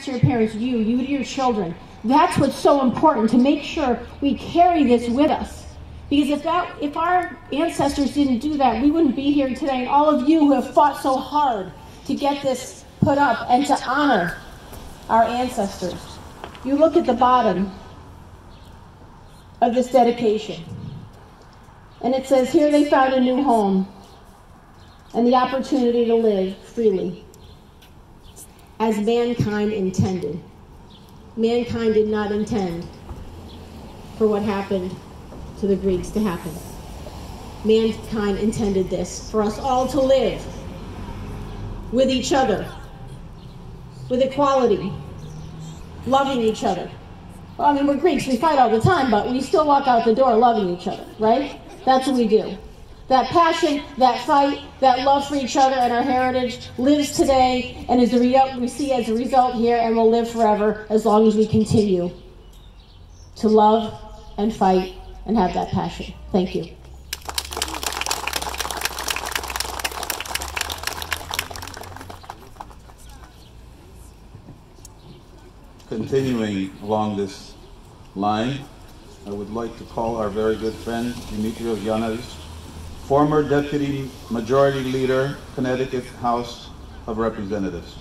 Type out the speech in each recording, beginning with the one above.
to your parents, you to your children. That's what's so important, to make sure we carry this with us. Because if our ancestors didn't do that, we wouldn't be here today. And all of you who have fought so hard to get this put up and to honor our ancestors. You look at the bottom of this dedication, and it says, here they found a new home and the opportunity to live freely, as mankind intended. Mankind did not intend for what happened to the Greeks to happen. Mankind intended this for us all to live with each other, with equality, loving each other. Well, I mean, we're Greeks, we fight all the time, but we still walk out the door loving each other, right? That's what we do. That passion, that fight, that love for each other and our heritage lives today, and is we see as a result here, and will live forever as long as we continue to love and fight and have that passion. Thank you. Continuing along this line, I would like to call our very good friend, Dimitris, former Deputy Majority Leader, Connecticut House of Representatives.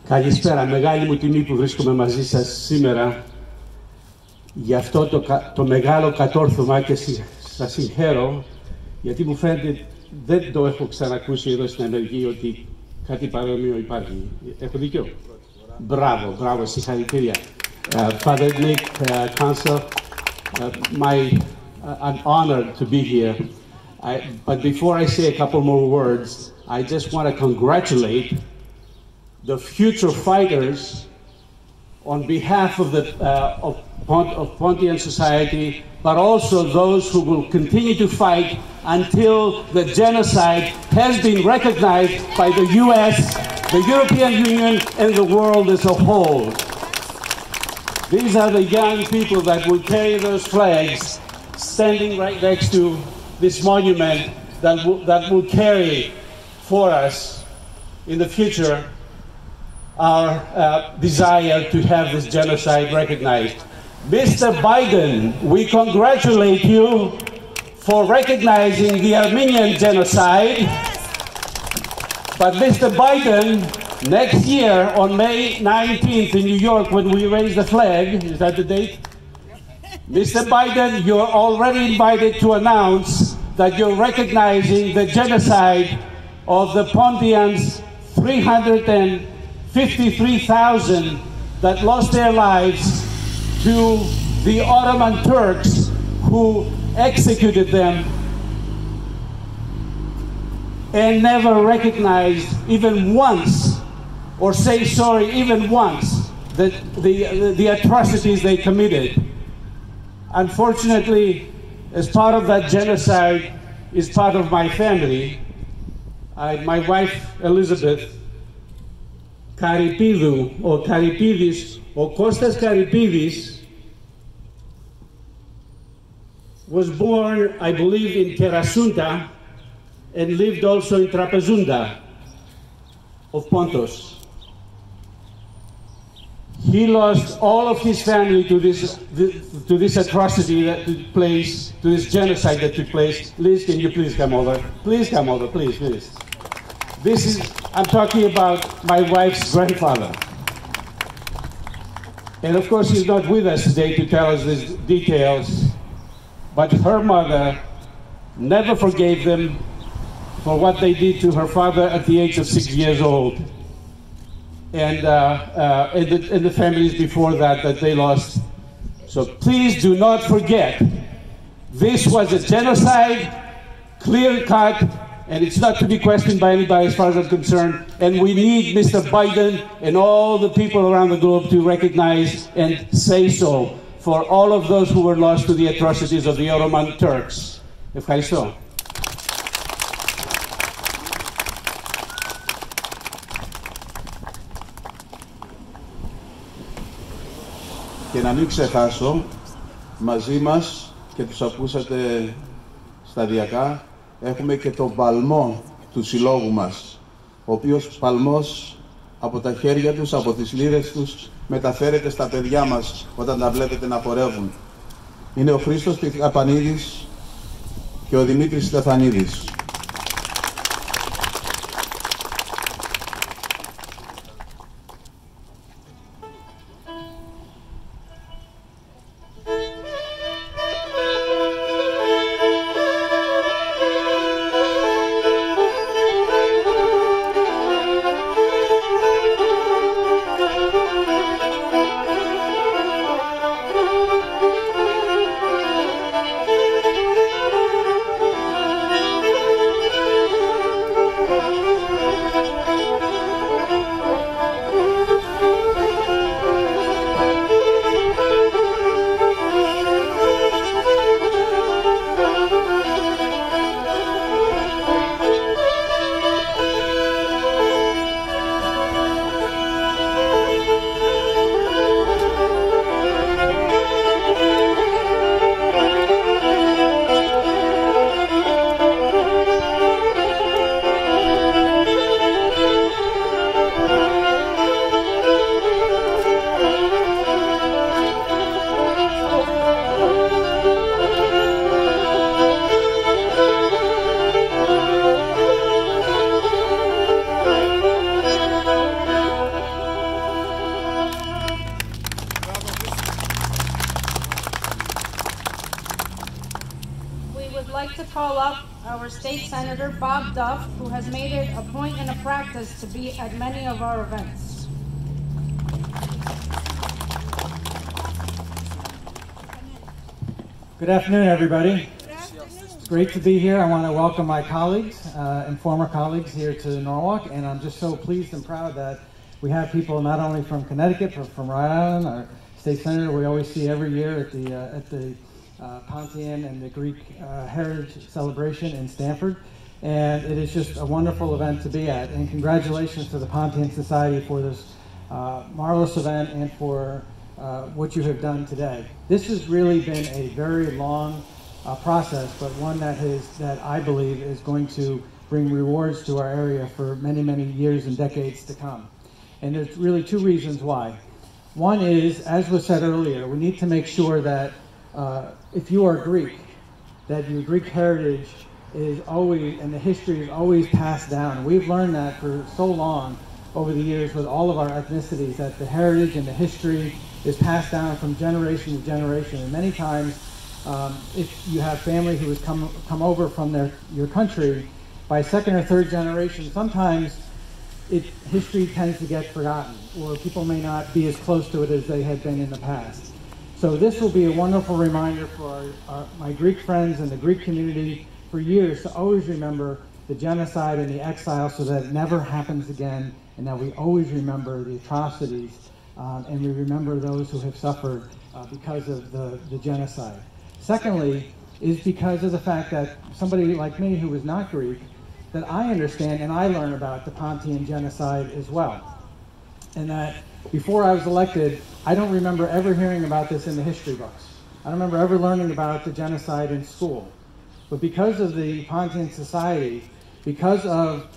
Καλησπέρα, μεγάλη μου τιμή που βρίσκομαι μαζί σας σήμερα για αυτό το μεγάλο κατόρθωμα και σας συγχαίρω, γιατί μου φαίνεται δεν το έχω ξανακούσει εδώ στην Αμερική ότι κάτι παρόμοιο υπάρχει. Έχω δίκιο? Μπράβο, μπράβο, συγχαρητήρια. Father Nick, Council, I'm honored to be here. But before I say a couple more words, I just want to congratulate the future fighters on behalf of the of Pontian society, but also those who will continue to fight until the genocide has been recognized by the US, the European Union, and the world as a whole. These are the young people that will carry those flags standing right next to this monument that will carry for us in the future our desire to have this genocide recognized. Mr. Biden, we congratulate you for recognizing the Armenian genocide. But Mr. Biden, next year on May 19th in New York, when we raise the flag, is that the date? Mr. Biden, you're already invited to announce that you're recognizing the genocide of the Pontians, 353,000 that lost their lives to the Ottoman Turks who executed them and never recognized even once, or say sorry even once, that the atrocities they committed. Unfortunately, as part of that genocide is part of my family. My wife Elizabeth Karipidou, or Karipidis, or Kostas Karipidis, was born, I believe, in Kerasunta and lived also in Trapezunda of Pontos. He lost all of his family to this atrocity that took place, to this genocide that took place. Liz, can you please come over? Please come over, please, please. I'm talking about my wife's grandfather. And of course, he's not with us today to tell us these details, but her mother never forgave them for what they did to her father at the age of 6 years old. And the families before that they lost. So please do not forget, this was a genocide, clear-cut, and it's not to be questioned by anybody as far as I'm concerned. And we need Mr. Biden and all the people around the globe to recognize and say so for all of those who were lost to the atrocities of the Ottoman Turks. Ευχαριστώ. Και να μην ξεχάσω, μαζί μας, και τους ακούσατε σταδιακά, έχουμε και τον παλμό του συλλόγου μας, ο οποίος παλμός από τα χέρια τους, από τις λύρες τους, μεταφέρεται στα παιδιά μας όταν τα βλέπετε να χορεύουν. Είναι ο Χρήστος Παπανίδης και ο Δημήτρης Στεφανίδης. Call up our state senator, Bob Duff, who has made it a point and a practice to be at many of our events. Good afternoon, everybody. It's great to be here. I want to welcome my colleagues and former colleagues here to Norwalk, and I'm just so pleased and proud that we have people not only from Connecticut, but from Rhode Island. Our state senator we always see every year at the Pantheon and the Greek Heritage Celebration in Stamford, and it is just a wonderful event to be at. And congratulations to the Pantheon Society for this marvelous event and for what you have done today. This has really been a very long process, but one that I believe is going to bring rewards to our area for many, many years and decades to come. And there's really two reasons why. One is, as was said earlier, we need to make sure that if you are Greek, that your Greek heritage is always, and the history is always passed down. And we've learned that for so long over the years with all of our ethnicities, that the heritage and the history is passed down from generation to generation. And many times, if you have family who has come over from your country, by second or third generation, sometimes history tends to get forgotten, or people may not be as close to it as they had been in the past. So this will be a wonderful reminder for my Greek friends and the Greek community for years to always remember the genocide and the exile so that it never happens again, and that we always remember the atrocities and we remember those who have suffered because of the genocide. Secondly, is because of the fact that somebody like me who is not Greek, that I understand and I learn about the Pontian genocide as well. And that before I was elected, I don't remember ever hearing about this in the history books. I don't remember ever learning about the genocide in school. But because of the Pontian Society, because of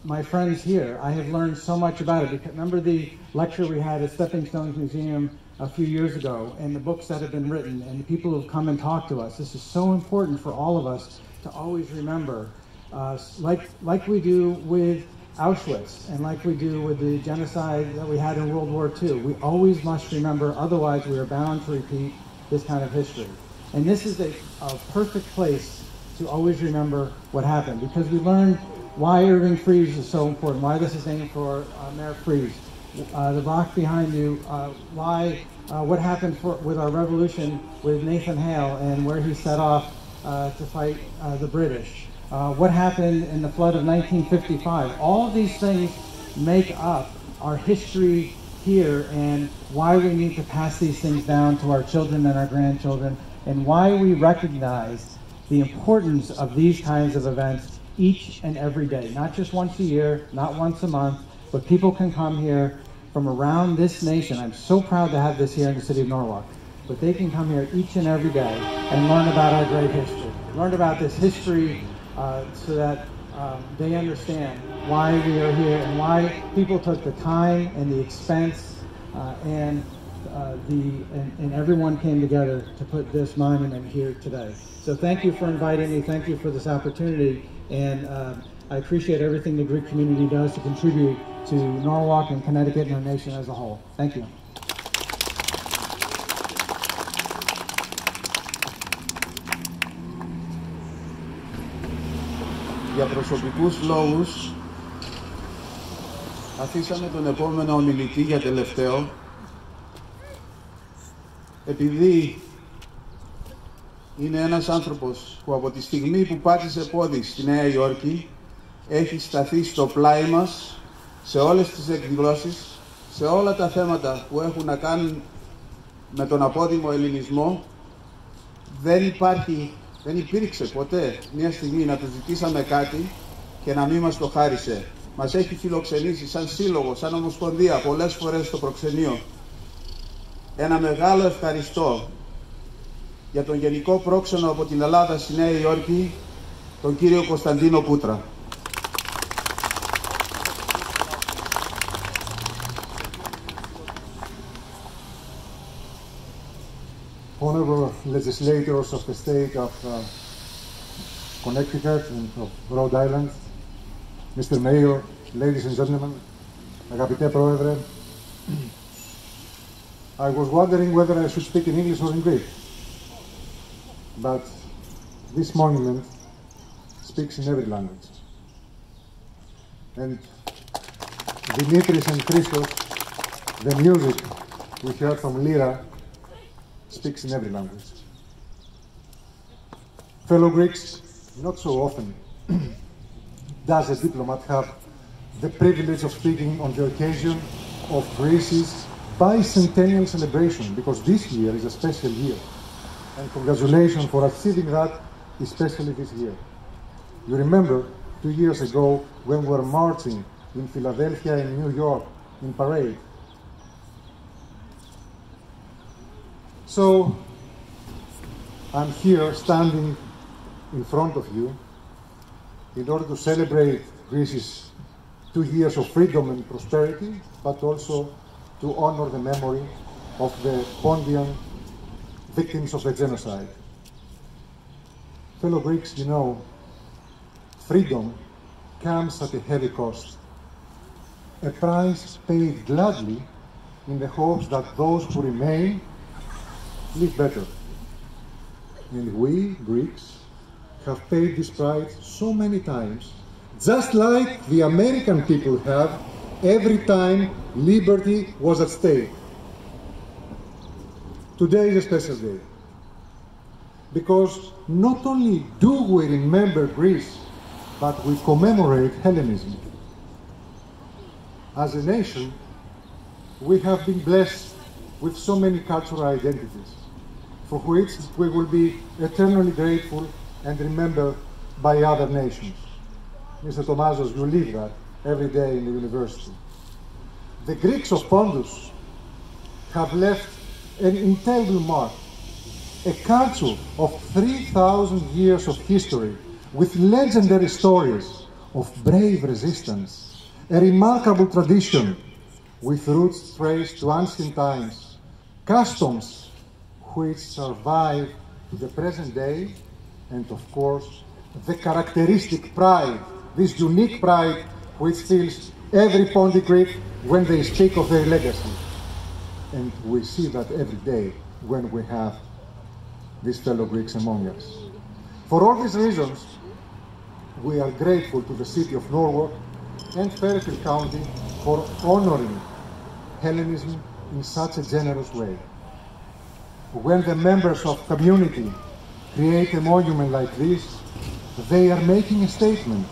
my friends here, I have learned so much about it. Remember the lecture we had at Stepping Stones Museum a few years ago, and the books that have been written, and the people who have come and talked to us. This is so important for all of us to always remember, like we do with Auschwitz, and like we do with the genocide that we had in World War II. We always must remember, otherwise we are bound to repeat this kind of history. And this is a perfect place to always remember what happened, because we learned why Irving Freeze is so important, why this is named for Mayor Freeze. The block behind you, what happened with our revolution with Nathan Hale and where he set off to fight the British. What happened in the flood of 1955. All of these things make up our history here, and why we need to pass these things down to our children and our grandchildren, and why we recognize the importance of these kinds of events each and every day. Not just once a year, not once a month, but people can come here from around this nation. I'm so proud to have this here in the city of Norwalk. But they can come here each and every day and learn about our great history. Learn about this history so that they understand why we are here and why people took the time and the expense and everyone came together to put this monument here today. So thank you for inviting me. Thank you for this opportunity. And I appreciate everything the Greek community does to contribute to Norwalk and Connecticut and our nation as a whole. Thank you. Για προσωπικούς λόγους αφήσαμε τον επόμενο ομιλητή για τελευταίο, επειδή είναι ένας άνθρωπος που από τη στιγμή που πάτησε πόδι στη Νέα Υόρκη έχει σταθεί στο πλάι μας σε όλες τις εκδηλώσεις, σε όλα τα θέματα που έχουν να κάνουν με τον απόδημο ελληνισμό. Δεν υπήρξε ποτέ μια στιγμή να του ζητήσαμε κάτι και να μην μας το χάρισε. Μας έχει φιλοξενήσει σαν σύλλογο, σαν ομοσπονδία πολλές φορές στο προξενείο. Ένα μεγάλο ευχαριστώ για τον Γενικό Πρόξενο από την Ελλάδα στη Νέα Υόρκη, τον κύριο Κωνσταντίνο Κούτρα. Honorable legislators of the state of Connecticut and of Rhode Island, Mr. Mayor, ladies and gentlemen, Agapite Proedre, I was wondering whether I should speak in English or in Greek, but this monument speaks in every language. And Dimitris and Christos, the music we heard from Lyra, speaks in every language. Fellow Greeks, not so often does a diplomat have the privilege of speaking on the occasion of Greece's bicentennial celebration, because this year is a special year. And congratulations for achieving that, especially this year. You remember 2 years ago when we were marching in Philadelphia and New York in parade. So, I'm here standing in front of you in order to celebrate Greece's 2 years of freedom and prosperity, but also to honor the memory of the Pontian victims of the genocide. Fellow Greeks, you know, freedom comes at a heavy cost, a price paid gladly in the hopes that those who remain live better. And we, Greeks, have paid this price so many times, just like the American people have every time liberty was at stake. Today is a special day, because not only do we remember Greece, but we commemorate Hellenism. As a nation, we have been blessed with so many cultural identities, for which we will be eternally grateful and remembered by other nations. Mr. Tomazos, you live that every day in the university. The Greeks of Pontus have left an indelible mark, a culture of 3,000 years of history with legendary stories of brave resistance, a remarkable tradition with roots traced to ancient times, customs which survive to the present day, and of course, the characteristic pride, this unique pride which fills every Pontic Greek when they speak of their legacy. And we see that every day when we have these fellow Greeks among us. For all these reasons, we are grateful to the city of Norwalk and Fairfield County for honoring Hellenism in such a generous way. When the members of community create a monument like this, they are making a statement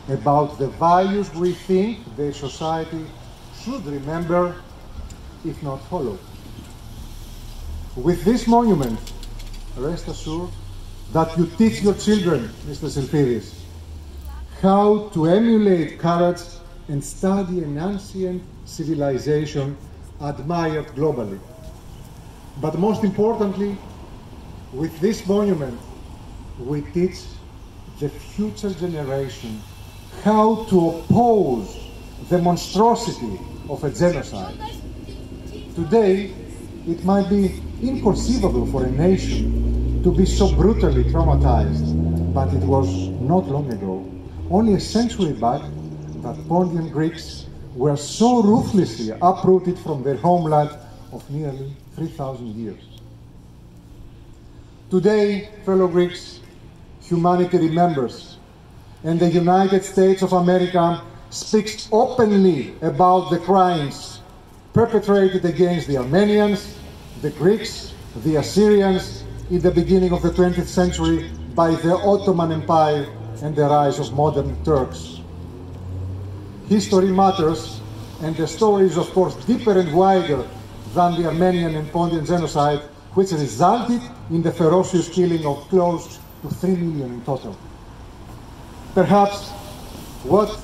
about the values we think the society should remember, if not follow. With this monument, rest assured that you teach your children, Mr. Silfidis, how to emulate courage and study an ancient civilization admired globally. But most importantly, with this monument, we teach the future generation how to oppose the monstrosity of a genocide. Today, it might be inconceivable for a nation to be so brutally traumatized, but it was not long ago, only a century back, that Pontian Greeks were so ruthlessly uprooted from their homeland of nearly 3,000 years. Today, fellow Greeks, humanity remembers, and the United States of America speaks openly about the crimes perpetrated against the Armenians, the Greeks, the Assyrians in the beginning of the 20th century by the Ottoman Empire and the rise of modern Turks. History matters, and the story is of course deeper and wider than the Armenian and Pontian genocide, which resulted in the ferocious killing of close to 3 million in total. Perhaps what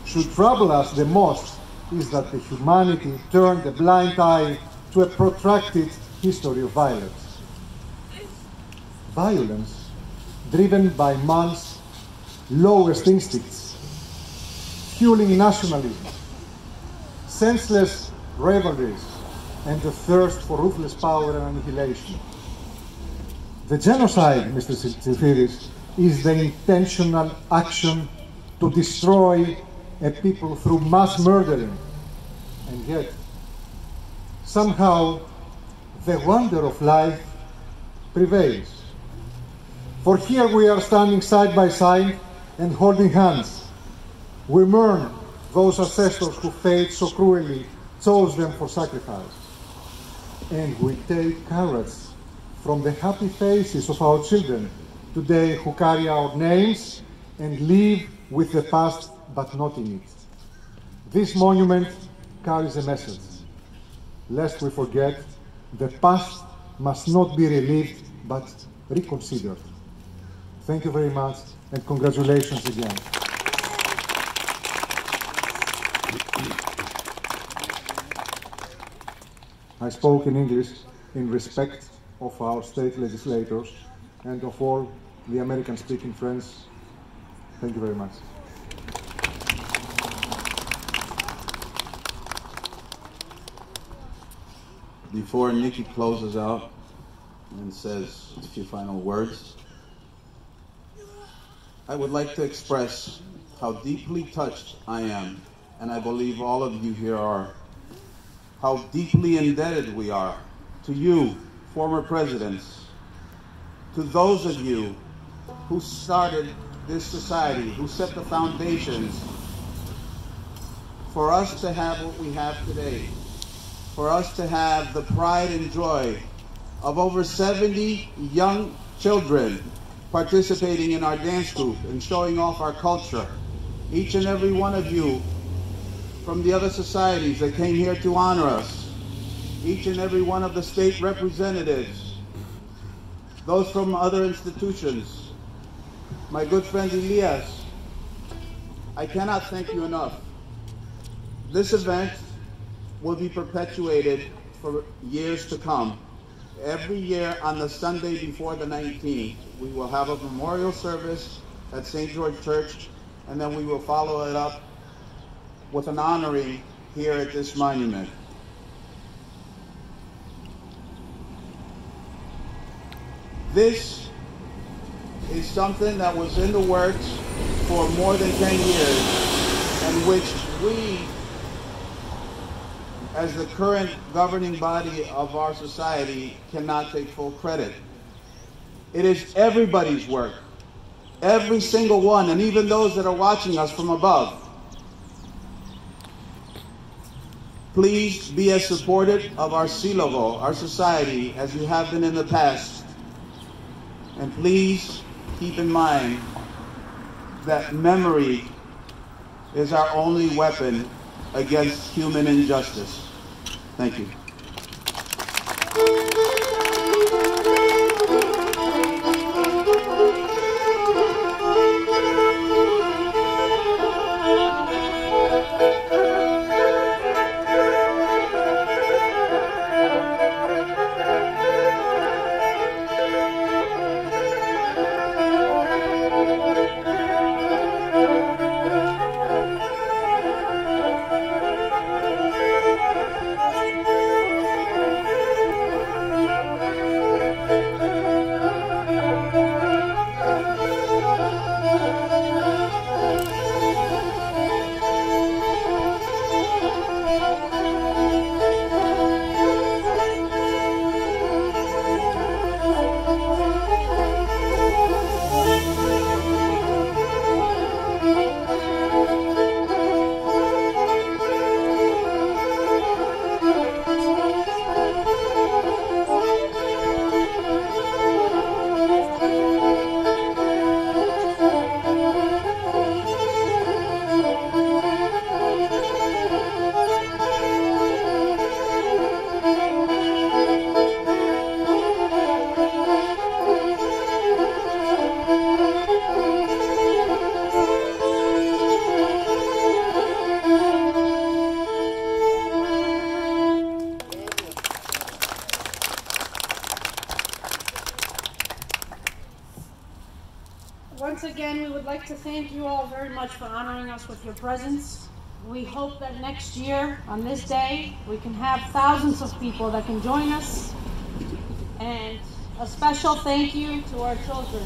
should trouble us the most is that the humanity turned a blind eye to a protracted history of violence. Violence driven by man's lowest instincts, fueling nationalism, senseless rivalries, and the thirst for ruthless power and annihilation. The genocide, Mr. Tsifidis, is the intentional action to destroy a people through mass murdering. And yet, somehow, the wonder of life prevails. For here we are standing side by side and holding hands. We mourn those ancestors who fate so cruelly chose them for sacrifice. And we take courage from the happy faces of our children today who carry our names and live with the past but not in it. This monument carries a message. Lest we forget, the past must not be relived but reconsidered. Thank you very much and congratulations again. I spoke in English in respect of our state legislators and of all the American-speaking friends. Thank you very much. Before Nikki closes out and says a few final words, I would like to express how deeply touched I am, and I believe all of you here are, how deeply indebted we are to you, former presidents, to those of you who started this society, who set the foundations for us to have what we have today, for us to have the pride and joy of over 70 young children participating in our dance group and showing off our culture. Each and every one of you from the other societies that came here to honor us, each and every one of the state representatives, those from other institutions, my good friend Elias, I cannot thank you enough. This event will be perpetuated for years to come. Every year on the Sunday before the 19th, we will have a memorial service at St. George Church, and then we will follow it up with an honoring here at this monument. This is something that was in the works for more than 10 years, and which we, as the current governing body of our society, cannot take full credit. It is everybody's work, every single one, and even those that are watching us from above. Please be as supportive of our Silovo, our society, as you have been in the past. And please keep in mind that memory is our only weapon against human injustice. Thank you. Once again, we would like to thank you all very much for honoring us with your presence. We hope that next year, on this day, we can have thousands of people that can join us. And a special thank you to our children.